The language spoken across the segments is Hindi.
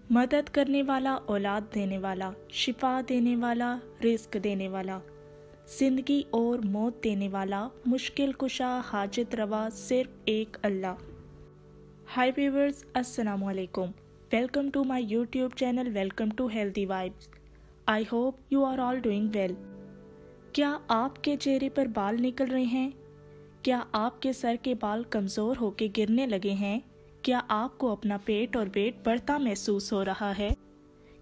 मदद करने वाला, औलाद देने वाला, शिफा देने वाला, रिस्क देने वाला, जिंदगी और मौत देने वाला, मुश्किल कुशा, हाजत रवा, सिर्फ एक अल्लाह। हाय व्यूअर्स, अस्सलाम वालेकुम। Welcome to my YouTube channel, welcome to healthy vibes. I hope you are all doing well. क्या आपके चेहरे पर बाल निकल रहे हैं? क्या आपके सर के बाल कमज़ोर होकर गिरने लगे हैं? क्या आपको अपना पेट और वेट बढ़ता महसूस हो रहा है?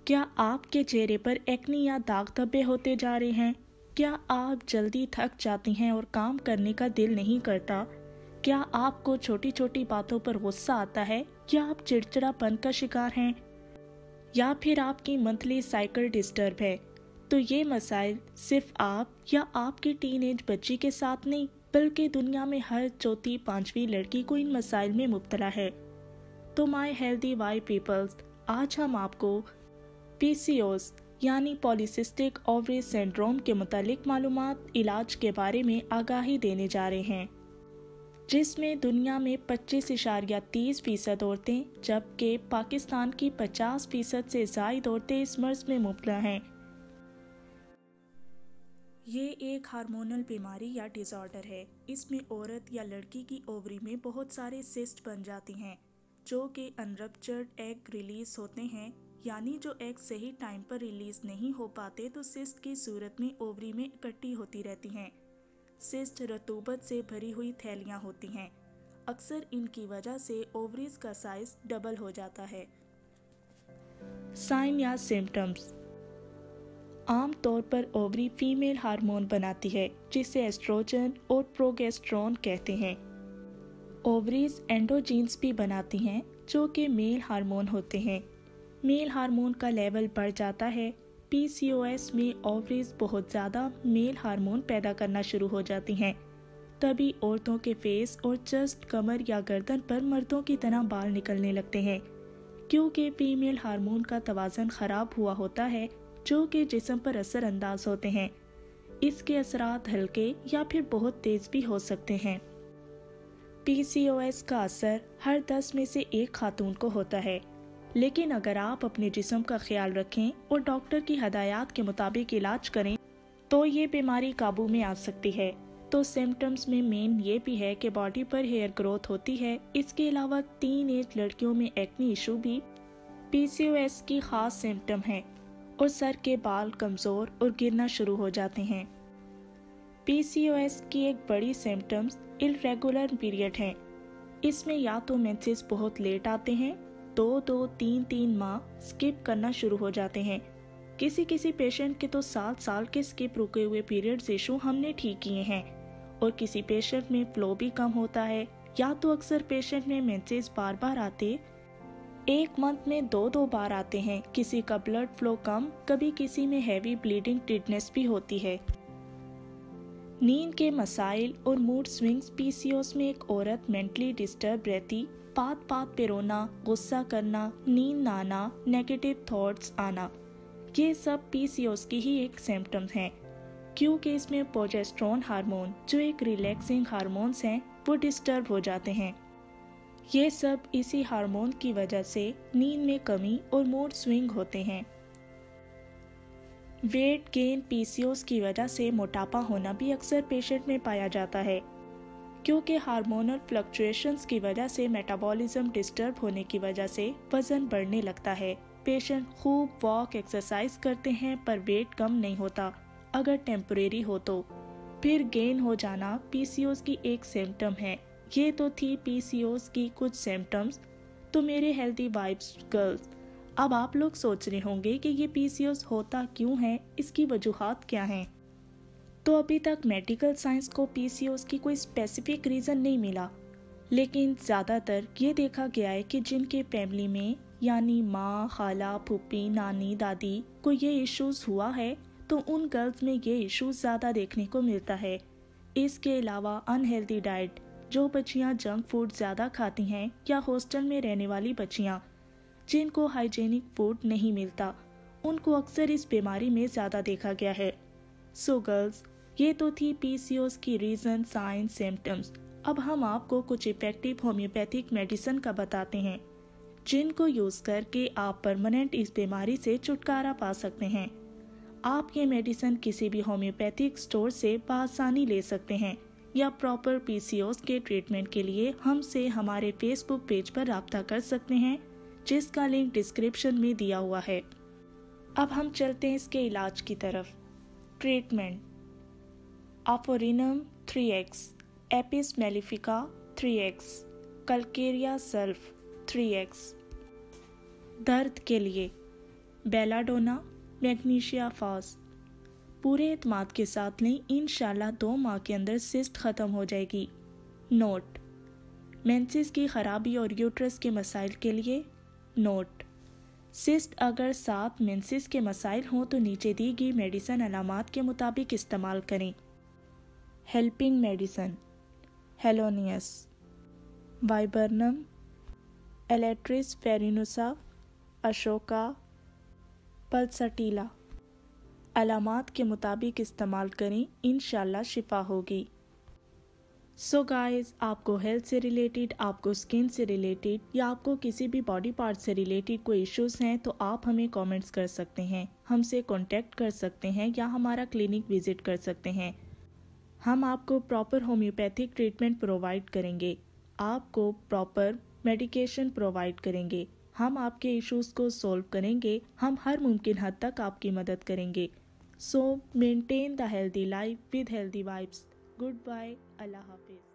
क्या आपके चेहरे पर एक्नी या दाग धब्बे होते जा रहे हैं? क्या आप जल्दी थक जाती हैं और काम करने का दिल नहीं करता? क्या आपको छोटी छोटी बातों पर गुस्सा आता है? या आप चिड़चिड़ापन का शिकार हैं? या फिर आपकी मंथली साइकिल डिस्टर्ब है? तो ये मसाइल सिर्फ आप या आपकी टीनेज बच्ची के साथ नहीं, बल्कि दुनिया में हर चौथी पांचवी लड़की को इन मसाइल में मुब्तला है। तो माय हेल्दी वाई पीपल्स, आज हम आपको पीसीओएस यानी पॉलीसिस्टिक ओवरी सिंड्रोम के मुतालिक मालूमात, इलाज के बारे में आगाही देने जा रहे हैं, जिसमें दुनिया में 25.30% औरतें, जबकि पाकिस्तान की 50% से ज़ायद औरतें इस मर्ज में मुब्तला हैं। ये एक हार्मोनल बीमारी या डिसऑर्डर है। इसमें औरत या लड़की की ओवरी में बहुत सारे सिस्ट बन जाती हैं, जो कि अनरप्चर्ड एग रिलीज होते हैं, यानी जो एग सही टाइम पर रिलीज नहीं हो पाते तो सिस्ट की सूरत में ओवरी में इकट्ठी होती रहती हैं। सिस्ट रतूबत से भरी हुई थैलियां होती हैं। अक्सर इनकी वजह से ओवरीज का साइज डबल हो जाता है। साइन या सिम्टम्स। आम तौर पर ओवरी फीमेल हार्मोन बनाती है, जिसे एस्ट्रोजन और प्रोगेस्टेरोन कहते हैं। ओवरीज एंडोजीन्स भी बनाती हैं, जो कि मेल हार्मोन होते हैं। मेल हार्मोन का लेवल बढ़ जाता है। पीसीओएस में ओवरीज बहुत ज़्यादा मेल हार्मोन पैदा करना शुरू हो जाती हैं। तभी औरतों के फेस और चेस्ट, कमर या गर्दन पर मर्दों की तरह बाल निकलने लगते हैं, क्योंकि फीमेल हार्मोन का तवाज़ुन ख़राब हुआ होता है, जो कि जिस्म पर असर अंदाज होते हैं। इसके असरात हल्के या फिर बहुत तेज़ भी हो सकते हैं। पीसीओएस का असर हर 10 में से एक खातून को होता है, लेकिन अगर आप अपने जिस्म का ख्याल रखें और डॉक्टर की हदायत के मुताबिक इलाज करें तो ये बीमारी काबू में आ सकती है। तो सिम्टम्स में मेन ये भी है कि बॉडी पर हेयर ग्रोथ होती है। इसके अलावा टीन एज लड़कियों में एक्ने इशू भी पीसीओएस की खास सिम्टम है, और सर के बाल कमज़ोर और गिरना शुरू हो जाते हैं। पीसीओएस की एक बड़ी सिम्टम्स इर्रेगुलर पीरियड है। इसमें या तो मेंसेस बहुत लेट आते हैं, 2-2, 3-3 माह स्किप करना शुरू हो जाते हैं। किसी किसी पेशेंट के तो 7 साल के स्किप रुके हुए पीरियड्स इशू हमने ठीक किए हैं, और किसी पेशेंट में फ्लो भी कम होता है, या तो अक्सर पेशेंट में मेंसेस बार बार आते, एक मंथ में 2-2 बार आते हैं। किसी का ब्लड फ्लो कम, कभी किसी में हैवी ब्लीडिंग टिडनेस भी होती है। नींद के मसाइल और मूड स्विंग्स। पीसीओएस में एक औरत मेंटली डिस्टर्ब रहती, बात बात पे रोना, गुस्सा करना, नींद ना आना, नेगेटिव थॉट्स आना, ये सब पीसीओएस की ही एक सिम्टम्स हैं, क्योंकि इसमें प्रोजेस्टेरोन हार्मोन, जो एक रिलैक्सिंग हार्मोन्स हैं, वो डिस्टर्ब हो जाते हैं। ये सब इसी हार्मोन की वजह से नींद में कमी और मूड स्विंग होते हैं। Weight gain. पीसीओएस की वजह से मोटापा होना भी अक्सर पेशेंट में पाया जाता है, क्योंकि हार्मोनल फ्लक्चुएशंस की वजह से मेटाबॉलिज्म डिस्टर्ब होने की वजह से वजन बढ़ने लगता है। पेशेंट खूब वॉक एक्सरसाइज करते हैं पर वेट कम नहीं होता। अगर टेम्परेरी हो तो फिर गेन हो जाना पीसीओएस की एक सिम्टम है। ये तो थी पीसीओएस की कुछ सिम्टम्स। तो मेरे हेल्दी वाइब्स गर्ल्स, अब आप लोग सोच रहे होंगे कि ये पीसीओएस होता क्यों है, इसकी वजूहात क्या हैं। तो अभी तक मेडिकल साइंस को पीसीओएस की कोई स्पेसिफिक रीज़न नहीं मिला, लेकिन ज़्यादातर ये देखा गया है कि जिनके फैमिली में यानी माँ, खाला, फूफी, नानी, दादी को ये इश्यूज हुआ है, तो उन गर्ल्स में ये इश्यूज ज़्यादा देखने को मिलता है। इसके अलावा अनहेल्दी डाइट, जो बच्चियाँ जंक फूड ज़्यादा खाती हैं, या हॉस्टल में रहने वाली बच्चियाँ जिनको हाइजेनिक फूड नहीं मिलता, उनको अक्सर इस बीमारी में ज़्यादा देखा गया है। सो गर्ल्स, ये तो थी पीसीओएस की रीज़न, साइंस, सिम्टम्स। अब हम आपको कुछ इफेक्टिव होम्योपैथिक मेडिसिन का बताते हैं, जिनको यूज़ करके आप परमानेंट इस बीमारी से छुटकारा पा सकते हैं। आप ये मेडिसिन किसी भी होम्योपैथिक स्टोर से बआसानी ले सकते हैं या प्रॉपर PCOS के ट्रीटमेंट के लिए हमसे हमारे फेसबुक पेज पर राब्ता कर सकते हैं, जिसका लिंक डिस्क्रिप्शन में दिया हुआ है। अब हम चलते हैं इसके इलाज की तरफ। ट्रीटमेंट: आफोरिनम 3x, Apis mellifica 3x, Calcarea sulph 3x। दर्द के लिए बेलाडोना, मैग्नीशिया फास। पूरे एतमाद के साथ लें, इंशाल्लाह 2 माह के अंदर सिस्ट ख़त्म हो जाएगी। नोट: मेंसेस की खराबी और यूट्रस के मसाइल के लिए नोट: सिस्ट अगर साथ मेंसेस के मसाइल हों तो नीचे दी गई मेडिसिन अलामात के मुताबिक इस्तेमाल करें। Helping medicine: Helonias, viburnum, एलेट्रिस फेरिनोसा, Ashoka, पल्सटीला। अलामात के मुताबिक इस्तेमाल करें, इंशाल्लाह शिफा होगी। सो गाइस, आपको हेल्थ से रिलेटेड, आपको स्किन से रिलेटेड या आपको किसी भी बॉडी पार्ट से रिलेटेड कोई इश्यूज़ हैं तो आप हमें कमेंट्स कर सकते हैं, हमसे कांटेक्ट कर सकते हैं या हमारा क्लिनिक विजिट कर सकते हैं। हम आपको प्रॉपर होम्योपैथिक ट्रीटमेंट प्रोवाइड करेंगे, आपको प्रॉपर मेडिकेशन प्रोवाइड करेंगे, हम आपके इश्यूज़ को सॉल्व करेंगे, हम हर मुमकिन हद तक आपकी मदद करेंगे। So maintain the healthy life with healthy vibes. Good bye, अल्लाह हाफिज़।